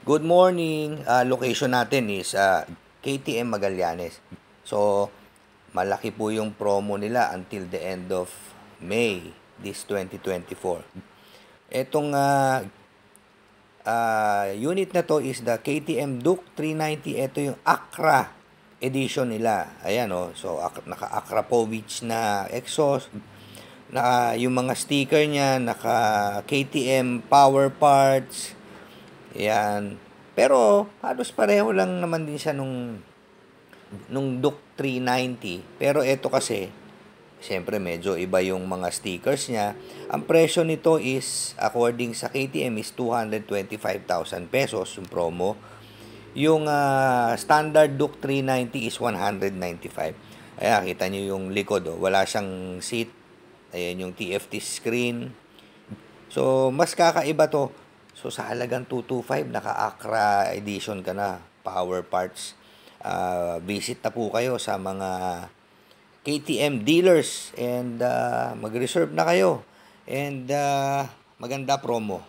Good morning. Location natin is KTM Magallanes. So, malaki po yung promo nila until the end of May this 2024. Etong unit na to is the KTM Duke 390. Ito yung Acra edition nila. Ayan oh. So, naka-Akrapovic na exhaust. Yung mga sticker niya, naka KTM power parts. Yan. Pero halos pareho lang naman din siya nung Duke 390. Pero ito kasi, siyempre medyo iba yung mga stickers niya. Ang presyo nito is, according sa KTM, is 225,000 pesos yung promo. Yung standard Duke 390 is 195. Ayan, kita nyo yung likod. Oh. Wala siyang seat. Ayan yung TFT screen. So, mas kakaiba to. So, sa halagang 225, naka-Acra edition ka na. Power parts. Visit na po kayo sa mga KTM dealers and mag-reserve na kayo. And maganda promo.